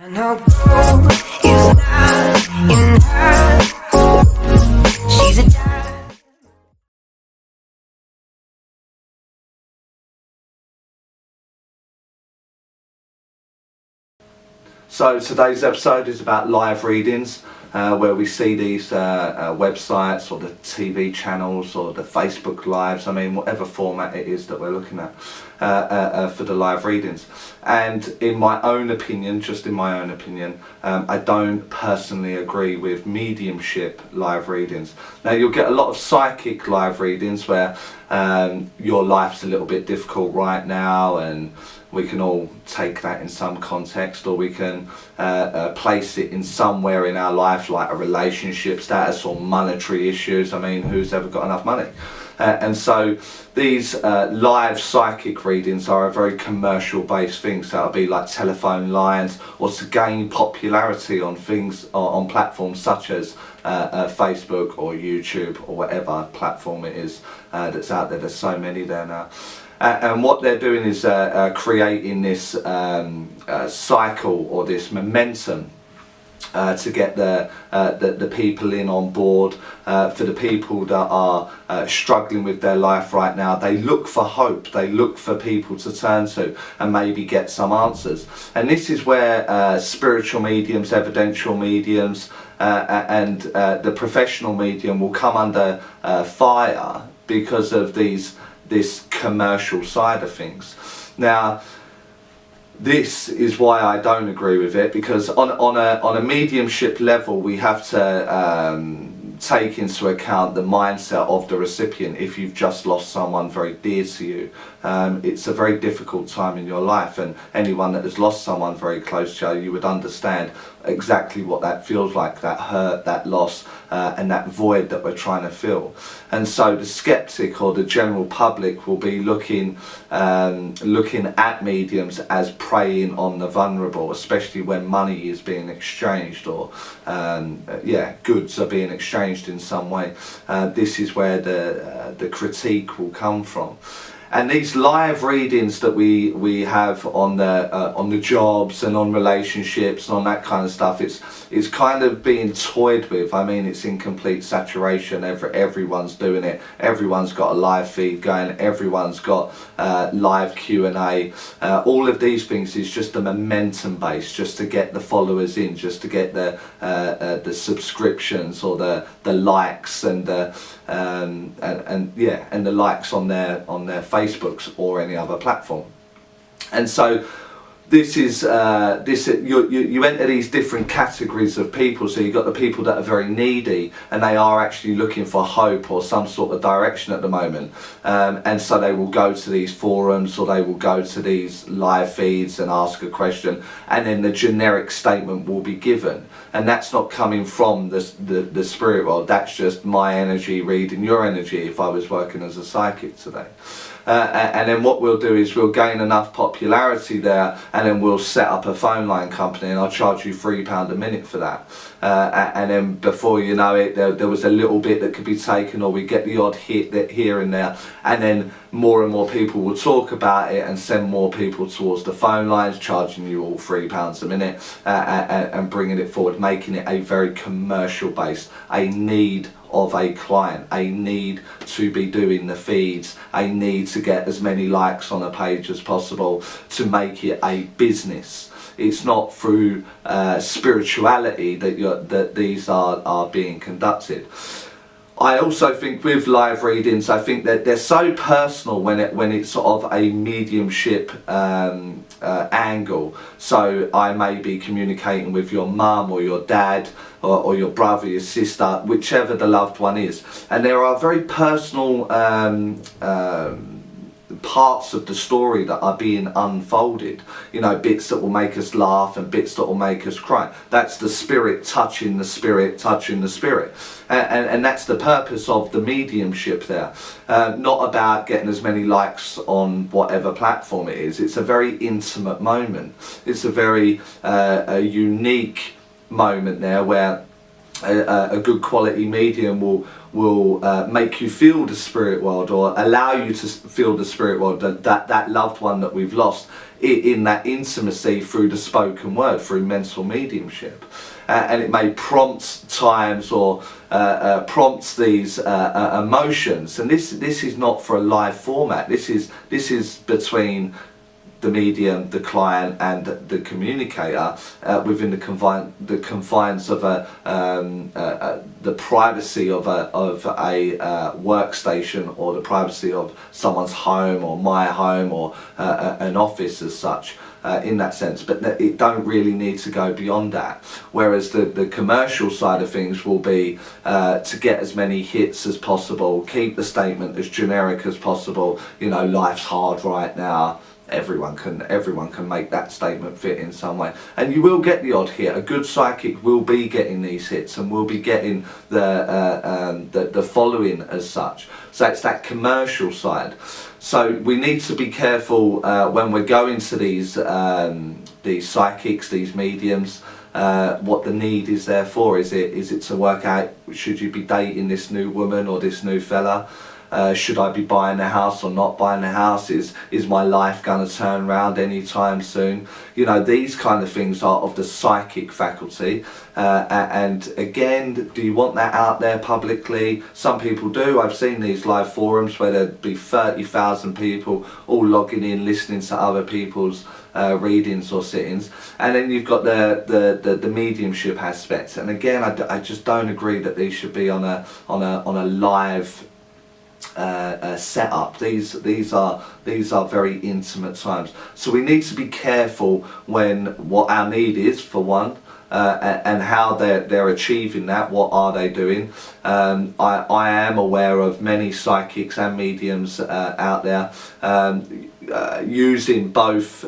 I know gold is not in her. She's a diamond. So today's episode is about live readings, where we see these websites or the TV channels or the Facebook lives, I mean whatever format it is that we're looking at for the live readings. And in my own opinion, just in my own opinion, I don't personally agree with mediumship live readings. Now you'll get a lot of psychic live readings where your life's a little bit difficult right now, and we can all take that in some context, or we can place it in somewhere in our life, like a relationship status or monetary issues. I mean, who's ever got enough money? And so these live psychic readings are a very commercial based thing. So it'll be like telephone lines, or to gain popularity on things, on platforms such as Facebook or YouTube or whatever platform it is that's out there. There's so many there now. And what they're doing is creating this cycle or this momentum to get the people in on board. For the people that are struggling with their life right now, they look for hope, they look for people to turn to and maybe get some answers. And this is where spiritual mediums, evidential mediums, and the professional medium will come under fire because of this commercial side of things. Now this is why I don't agree with it, because on a mediumship level we have to take into account the mindset of the recipient. If you've just lost someone very dear to you, it's a very difficult time in your life, and anyone that has lost someone very close to you, you would understand exactly what that feels like, that hurt, that loss, and that void that we're trying to fill. And so the skeptic or the general public will be looking at mediums as preying on the vulnerable, especially when money is being exchanged, or goods are being exchanged in some way. This is where the critique will come from. And these live readings that we have on the jobs and on relationships and on that kind of stuff, it's kind of being toyed with. I mean, it's in complete saturation. Everyone's doing it. Everyone's got a live feed going. Everyone's got live Q&A. All of these things is just a momentum base, just to get the followers in, just to get the subscriptions or the likes and the likes on their Facebooks or any other platform. And so this is you enter these different categories of people. So you've got the people that are very needy and they are actually looking for hope or some sort of direction at the moment, and so they will go to these forums or they will go to these live feeds and ask a question, and then the generic statement will be given, and that's not coming from the spirit world. That's just my energy reading your energy if I was working as a psychic today. And then what we'll do is we'll gain enough popularity there, and then we'll set up a phone line company, and I'll charge you £3 a minute for that. And then before you know it, there was a little bit that could be taken, or we get the odd hit here and there, and then more and more people will talk about it and send more people towards the phone lines, charging you all £3 a minute, and bringing it forward, making it a very commercial based, a need of a client, a need to be doing the feeds, a need to get as many likes on a page as possible, to make it a business. It's not through spirituality that these are being conducted. I also think with live readings, I think that they're so personal when it's sort of a mediumship angle. So I may be communicating with your mum or your dad or your brother, your sister, whichever the loved one is, and there are very personal parts of the story that are being unfolded, you know, bits that will make us laugh and bits that will make us cry. That's the spirit touching the spirit touching the spirit, and that's the purpose of the mediumship there. Not about getting as many likes on whatever platform it is. It's a very intimate moment. It's a very a unique moment there where a good quality medium will make you feel the spirit world, or allow you to feel the spirit world, that loved one that we've lost, in that intimacy through the spoken word, through mental mediumship. And it may prompt times, or prompts these emotions. And this is not for a live format. This is between the medium, the client, and the communicator, within the confines of the privacy of a workstation, or the privacy of someone's home, or my home, or an office as such. In that sense, but it don't really need to go beyond that. Whereas the commercial side of things will be to get as many hits as possible, keep the statement as generic as possible. You know, life's hard right now. Everyone can make that statement fit in some way, and you will get the odd hit. A good psychic will be getting these hits, and will be getting the following as such. So it's that commercial side. So we need to be careful when we're going to these psychics, these mediums, what the need is there for. Is it to work out, should you be dating this new woman or this new fella? Should I be buying a house or not buying a house? Is my life going to turn around anytime soon? You know, these kind of things are of the psychic faculty. And again, do you want that out there publicly? Some people do. I've seen these live forums where there'd be 30,000 people all logging in, listening to other people's readings or sittings. And then you've got the mediumship aspect. And again, I just don't agree that these should be on a live setup. These are very intimate times, so we need to be careful when what our need is, for one, and how they're achieving that. What are they doing? I am aware of many psychics and mediums out there using both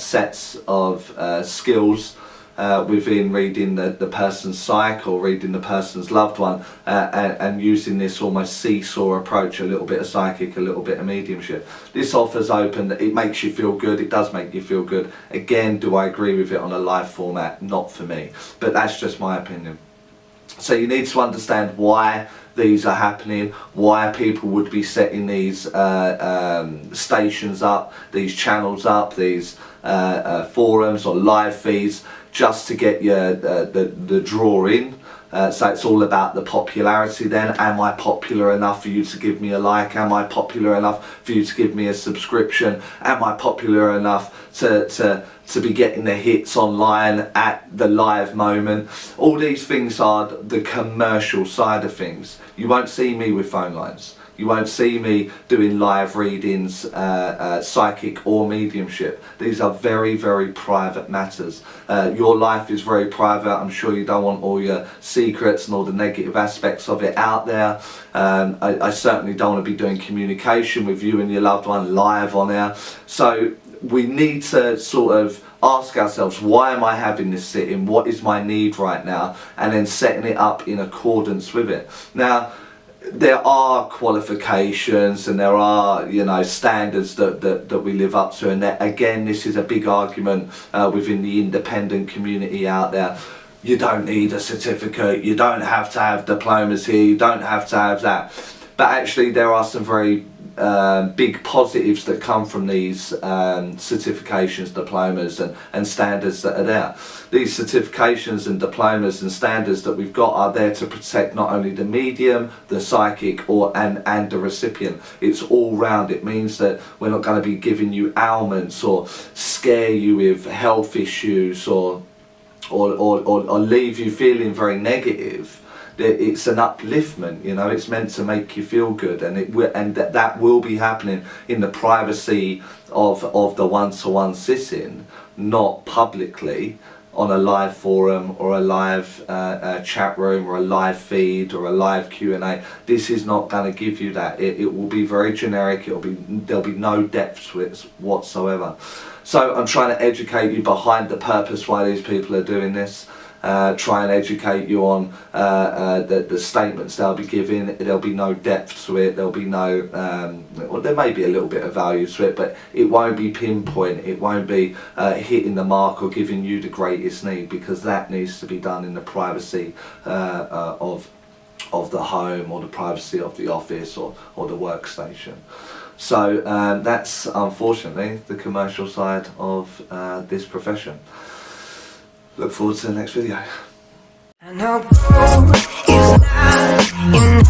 sets of skills within reading the person's psyche, or reading the person's loved one, and using this almost seesaw approach, a little bit of psychic, a little bit of mediumship. This offers open, it makes you feel good, it does make you feel good. Again, do I agree with it on a live format? Not for me, but that's just my opinion. So you need to understand why these are happening, why people would be setting these stations up, these channels up, these forums or live feeds, just to get the draw in. So it's all about the popularity then. Am I popular enough for you to give me a like? Am I popular enough for you to give me a subscription? Am I popular enough to be getting the hits online at the live moment? All these things are the commercial side of things. You won't see me with phone lines. You won't see me doing live readings, psychic or mediumship. These are very, very private matters. Your life is very private. I'm sure you don't want all your secrets and all the negative aspects of it out there. I certainly don't want to be doing communication with you and your loved one live on air. So we need to sort of ask ourselves, why am I having this sitting? What is my need right now? And then setting it up in accordance with it. Now, there are qualifications and there are, you know, standards that we live up to, and that, again, this is a big argument within the independent community out there. You don't need a certificate, you don't have to have diplomas here, you don't have to have that. But actually there are some very big positives that come from these certifications, diplomas and standards that are there. These certifications and diplomas and standards that we've got are there to protect not only the medium, the psychic, and the recipient. It's all round. It means that we're not going to be giving you ailments or scare you with health issues or leave you feeling very negative. It's an upliftment, you know. It's meant to make you feel good, and that will be happening in the privacy of the one-to-one sitting, not publicly on a live forum or a live chat room or a live feed or a live Q&A. This is not going to give you that. It will be very generic. There'll be no depth to it whatsoever. So I'm trying to educate you behind the purpose why these people are doing this. try and educate you on the statements they'll be giving. There'll be no depth to it, there'll be no, well, there may be a little bit of value to it, but it won't be pinpoint, it won't be hitting the mark or giving you the greatest need, because that needs to be done in the privacy of the home, or the privacy of the office, or the workstation. So that's unfortunately the commercial side of this profession. Look forward to the next video. I know gold is not enough.